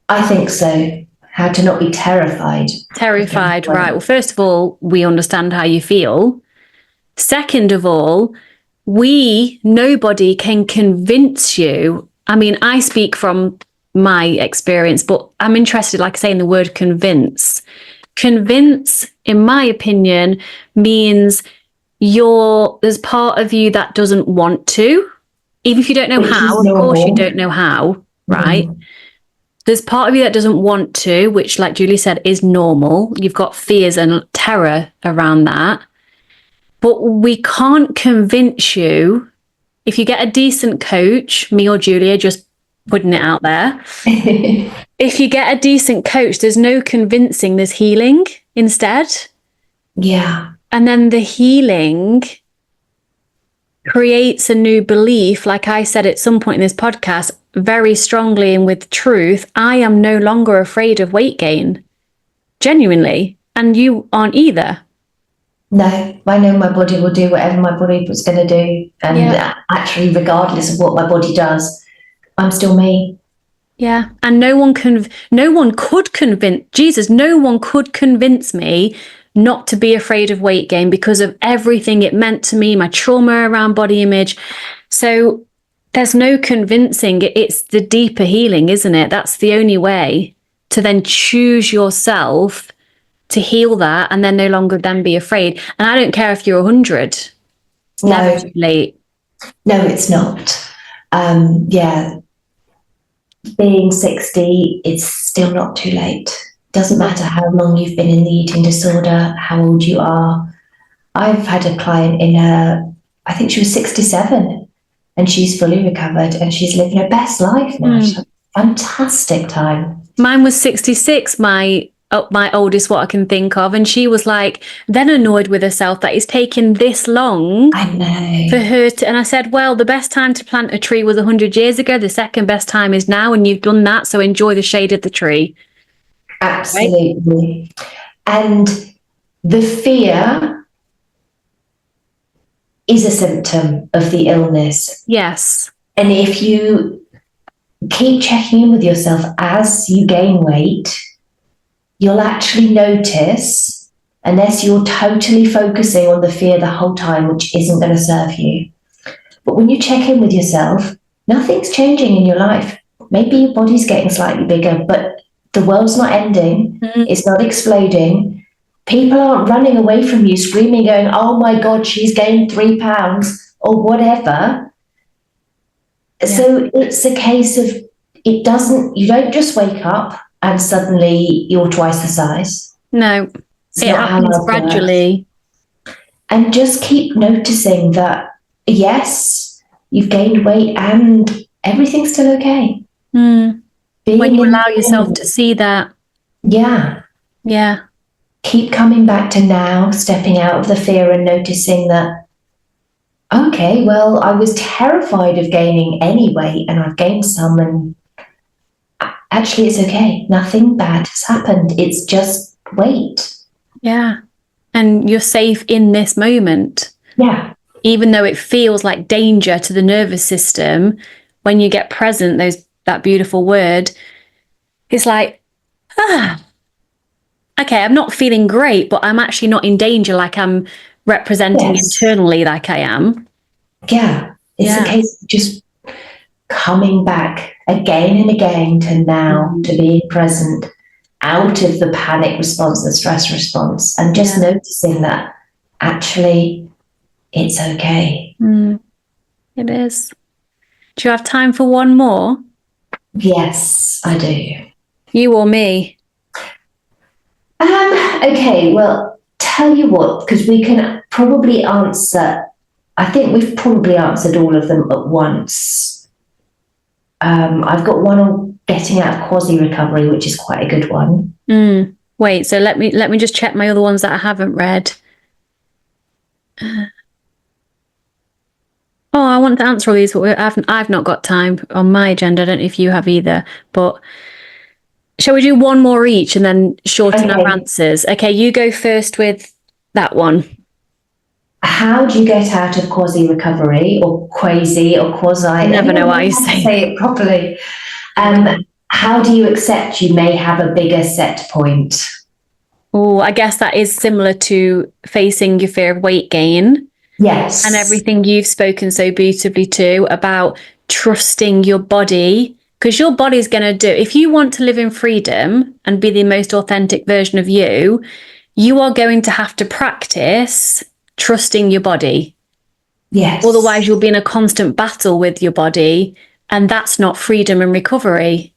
I think so. How to not be terrified. Terrified, right. Well, first of all, we understand how you feel. Second of all, nobody can convince you. I mean, I speak from my experience, but I'm interested, like I say, in the word convince. Convince, in my opinion, means there's part of you that doesn't want to, even if you don't know how. Of course you don't know how, right? There's part of you that doesn't want to, which, like Julie said, is normal. You've got fears and terror around that. But we can't convince you. If you get a decent coach, me or Julia, just putting it out there. If you get a decent coach, there's no convincing, there's healing instead. Yeah. And then the healing creates a new belief. Like I said at some point in this podcast, very strongly and with truth, I am no longer afraid of weight gain. Genuinely. And you aren't either. No, I know my body will do whatever my body was going to do. And actually, regardless of what my body does, I'm still me. Yeah. And no one could convince me not to be afraid of weight gain because of everything it meant to me, my trauma around body image. So there's no convincing. It's the deeper healing, isn't it? That's the only way to then choose yourself to heal that and then no longer then be afraid. And I don't care if you're 100. It's never too late. No, it's not. Being 60, it's still not too late. Doesn't matter how long you've been in the eating disorder, how old you are. I've had a client I think she was 67, and she's fully recovered and she's living her best life now. She's had a fantastic time. Mine was 66, my oldest, what I can think of, and she was like then annoyed with herself that it's taken this long. I know. For her to, and I said, well, the best time to plant a tree was 100 years ago. The second best time is now, and you've done that, so enjoy the shade of the tree. Absolutely. Right? And the fear is a symptom of the illness. Yes. And if you keep checking in with yourself as you gain weight, you'll actually notice, unless you're totally focusing on the fear the whole time, which isn't going to serve you. But when you check in with yourself, nothing's changing in your life. Maybe your body's getting slightly bigger, but the world's not ending. It's not exploding. People aren't running away from you, screaming, going, oh my God, she's gained 3 pounds or whatever. Yeah. So it's a case of you don't just wake up and suddenly you're twice the size. No, it happens gradually. And just keep noticing that, yes, you've gained weight and everything's still okay. When you allow yourself to see that. Yeah. Yeah. Keep coming back to now, stepping out of the fear and noticing that, okay, well, I was terrified of gaining any weight and I've gained some, and actually it's okay. Nothing bad has happened. It's just weight. Yeah. And you're safe in this moment. Yeah. Even though it feels like danger to the nervous system, when you get present, that beautiful word, it's like, okay, I'm not feeling great, but I'm actually not in danger like I'm representing internally like I am. Yeah. It's a case of just coming back again and again to now, to being present, out of the panic response, the stress response, and just noticing that actually it's okay. It is. Do you have time for one more? Yes, I do. You or me? Okay, well, tell you what, because we can probably answer, I think we've probably answered all of them at once. I've got one on getting out of quasi-recovery, which is quite a good one. Wait, so let me just check my other ones that I haven't read. Oh, I want to answer all these, but I've not got time on my agenda. I don't know if you have either, but shall we do one more each and then shorten our answers? Okay, you go first with that one. How do you get out of quasi-recovery or quasi or quasi? I never know why you say it properly. How do you accept you may have a bigger set point? Oh, I guess that is similar to facing your fear of weight gain. Yes. And everything you've spoken so beautifully to about trusting your body, because your body's going to do, if you want to live in freedom and be the most authentic version of you, you are going to have to practice trusting your body. Yes. Otherwise, you'll be in a constant battle with your body, and that's not freedom and recovery.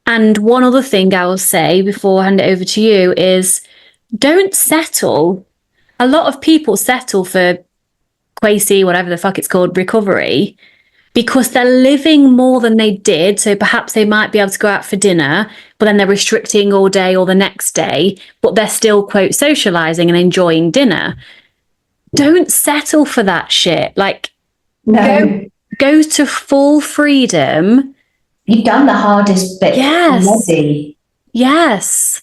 And one other thing I will say before I hand it over to you is don't settle. A lot of people settle for quasi, whatever the fuck it's called, recovery, because they're living more than they did. So perhaps they might be able to go out for dinner, but then they're restricting all day or the next day, but they're still, quote, socializing and enjoying dinner. Don't settle for that shit. Like, go to full freedom. You've done the hardest bit already. Yes.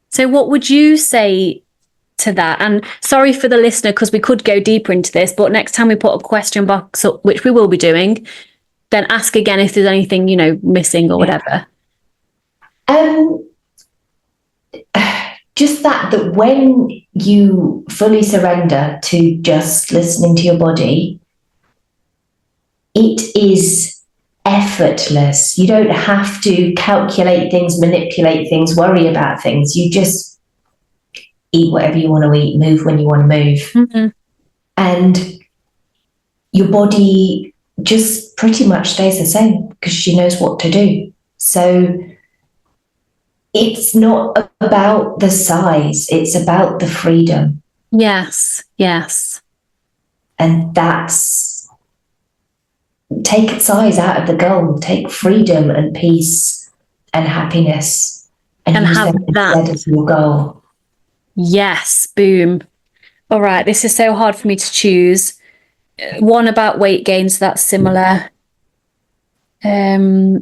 So what would you say to that? And sorry for the listener, because we could go deeper into this, but next time we put a question box up, which we will be doing, then ask again if there's anything, missing or whatever. Just that when you fully surrender to just listening to your body, it is effortless. You don't have to calculate things, manipulate things, worry about things. You just eat whatever you want to eat, move when you want to move. And your body just pretty much stays the same because she knows what to do. So it's not about the size, it's about the freedom. Yes. And take size out of the goal, take freedom and peace and happiness and use have that instead of your goal. Yes, boom. All right, this is so hard for me to choose. One about weight gain, so that's similar. Feel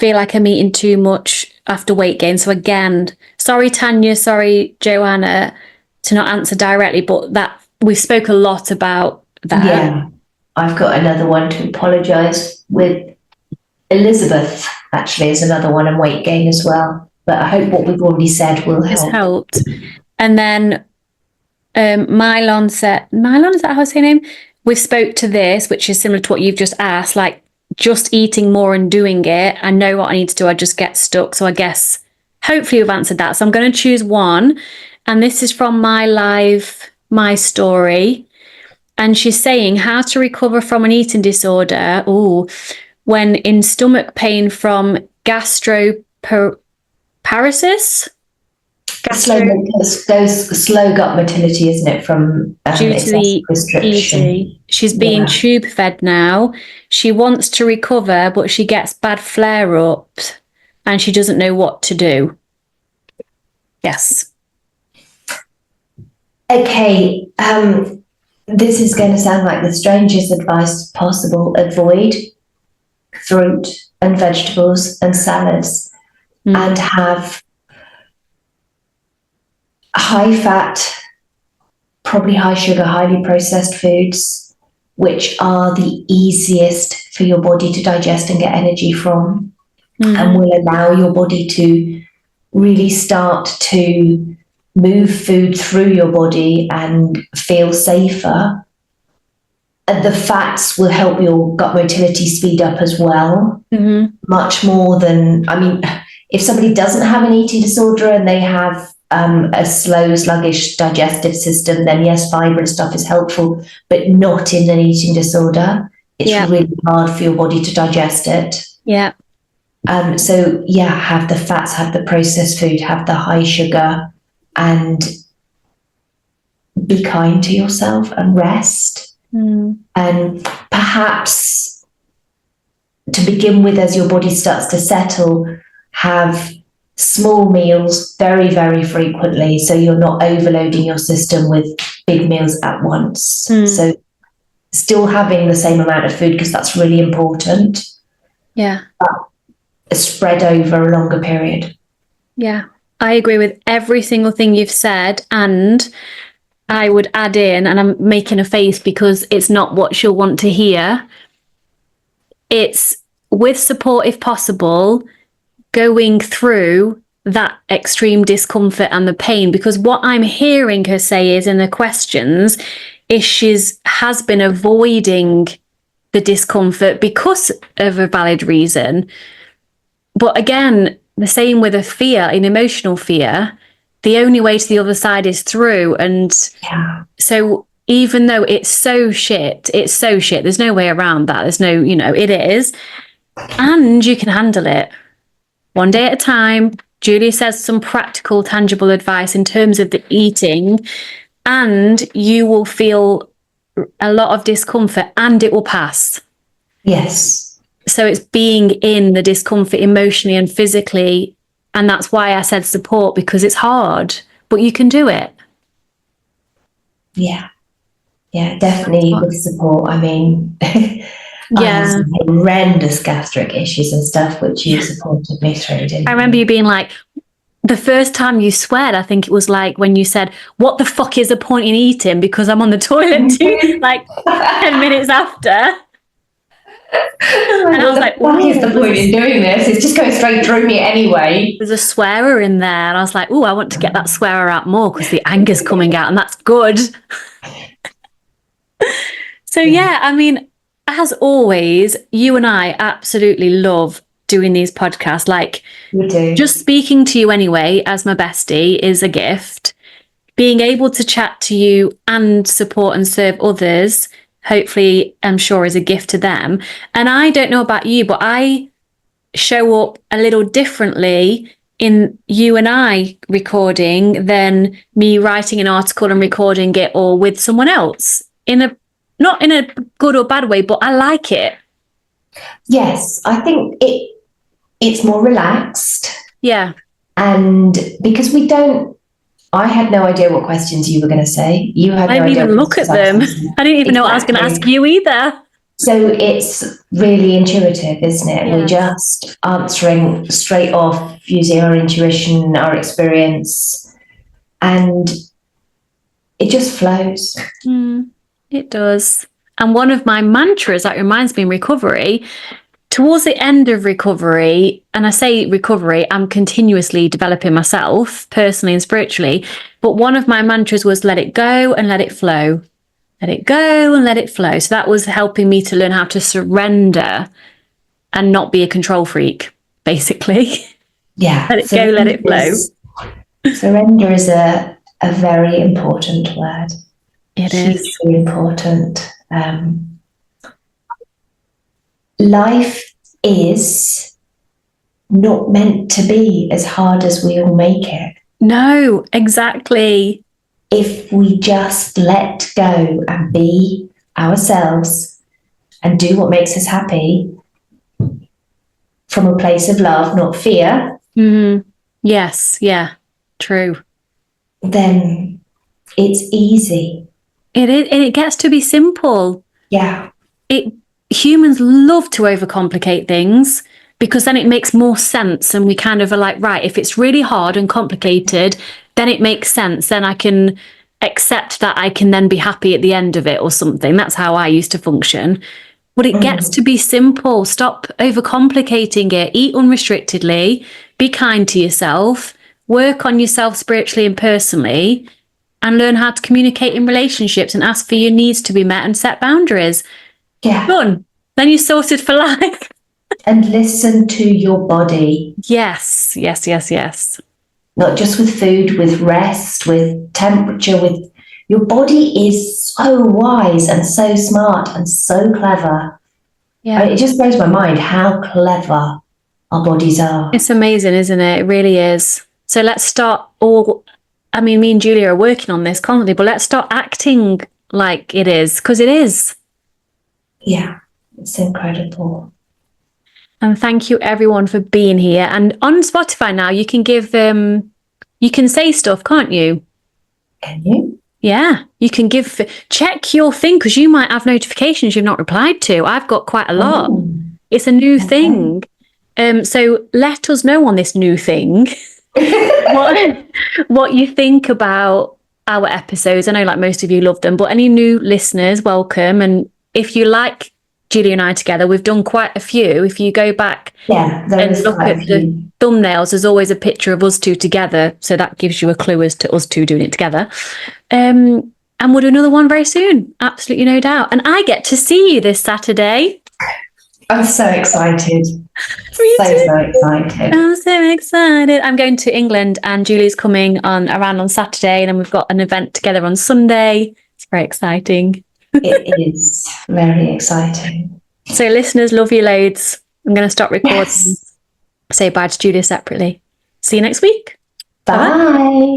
like I'm eating too much after weight gain. So again, sorry Tanya, sorry Joanna to not answer directly, but that we spoke a lot about that. Yeah, I've got another one to apologise with. Elizabeth actually is another one, and weight gain as well. But I hope what we've already said will help. It's helped. And then Mylon, is that how I say her name? We spoke to this, which is similar to what you've just asked, like just eating more and doing it. I know what I need to do. I just get stuck. So I guess hopefully you've answered that. So I'm going to choose one. And this is from my story. And she's saying how to recover from an eating disorder. When in stomach pain from gastroparesis. Slow gut motility, isn't it? From due to the restriction. She's being tube fed now. She wants to recover, but she gets bad flare-ups and she doesn't know what to do. Yes. Okay. This is going to sound like the strangest advice possible. Avoid fruit and vegetables and salads and have high fat, probably high sugar, highly processed foods, which are the easiest for your body to digest and get energy from, and will allow your body to really start to move food through your body and feel safer. And the fats will help your gut motility speed up as well, much more than, I mean, if somebody doesn't have an eating disorder and they have a slow, sluggish digestive system, then yes, fiber and stuff is helpful, but not in an eating disorder. It's really hard for your body to digest it. Yeah. So yeah, have the fats, have the processed food, have the high sugar, and be kind to yourself and rest. And perhaps to begin with, as your body starts to settle, have small meals very, very frequently, so you're not overloading your system with big meals at once. So still having the same amount of food, because that's really important. Yeah. But spread over a longer period. Yeah. I agree with every single thing you've said, and I would add in, and I'm making a face because it's not what she'll want to hear, it's with support if possible, going through that extreme discomfort and the pain, because what I'm hearing her say is in the questions is has been avoiding the discomfort because of a valid reason. But again, the same with a fear, an emotional fear, the only way to the other side is through. And so even though it's so shit, there's no way around that. There's no, it is. And you can handle it one day at a time. Julia says some practical, tangible advice in terms of the eating, and you will feel a lot of discomfort and it will pass. Yes. So it's being in the discomfort emotionally and physically. And that's why I said support, because it's hard, but you can do it. Yeah. Yeah, definitely with support. I mean, I had some horrendous gastric issues and stuff, which you supported me through, didn't you? I remember you being like, the first time you sweared, I think it was like when you said, what the fuck is the point in eating? Because I'm on the toilet too, like 10 minutes after. And I was like, what is the point in doing this? It's just going straight through me anyway. There's a swearer in there. And I was like, I want to get that swearer out more because the anger's coming out, and that's good. So yeah, I mean, as always, you and I absolutely love doing these podcasts. Like, we do. Just speaking to you anyway, as my bestie, is a gift. Being able to chat to you and support and serve others, hopefully, I'm sure, is a gift to them. And I don't know about you, but I show up a little differently in you and I recording than me writing an article and recording it or with someone else. Not in a good or bad way, but I like it. Yes, I think it's more relaxed. Yeah. And because I had no idea what questions you were going to say. You had I no didn't idea even look at them. I didn't even know what I was going to ask you either. So it's really intuitive, isn't it? Yeah. We're just answering straight off using our intuition, our experience, and it just flows. It does. And one of my mantras that reminds me in recovery, towards the end of recovery, and I say recovery, I'm continuously developing myself personally and spiritually, but one of my mantras was let it go and let it flow. Let it go and let it flow. So that was helping me to learn how to surrender and not be a control freak, basically. Yeah. Let it go, let it flow. Surrender is a very important word. It is. Hugely important. Life is not meant to be as hard as we all make it. No, exactly. If we just let go and be ourselves and do what makes us happy from a place of love, not fear. Yes, yeah, true. Then it's easy. It is, and it gets to be simple. Yeah. Humans love to overcomplicate things because then it makes more sense, and we kind of are like, right, if it's really hard and complicated, then it makes sense. Then I can accept that I can then be happy at the end of it or something. That's how I used to function. But it gets to be simple. Stop overcomplicating it. Eat unrestrictedly. Be kind to yourself. Work on yourself spiritually and personally, and learn how to communicate in relationships and ask for your needs to be met and set boundaries. Yeah. Done. Then you're sorted for life. And listen to your body. Yes. Not just with food, with rest, with temperature, with your body is so wise and so smart and so clever. Yeah. I mean, it just blows my mind how clever our bodies are. It's amazing, isn't it? It really is. So let's start me and Julia are working on this constantly, but let's start acting like it is, because it is. Yeah, it's incredible. And thank you everyone for being here. And on Spotify now, you can give you can say stuff, can't you? Can you? Yeah, you can check your thing, because you might have notifications you've not replied to. I've got quite a lot. It's a new thing. So let us know on this new thing what you think about our episodes. I know like most of you love them, but any new listeners, welcome. And if you like Julia and I together, we've done quite a few. If you go back and look at the thumbnails, there's always a picture of us two together. So that gives you a clue as to us two doing it together. And we'll do another one very soon. Absolutely no doubt. And I get to see you this Saturday. I'm so excited. So excited. I'm so excited. I'm going to England and Julie's coming around on Saturday, and then we've got an event together on Sunday. It's very exciting. It is very exciting. So listeners, love you loads. I'm going to stop recording. Yes. Say bye to Julia separately. See you next week. Bye. Bye.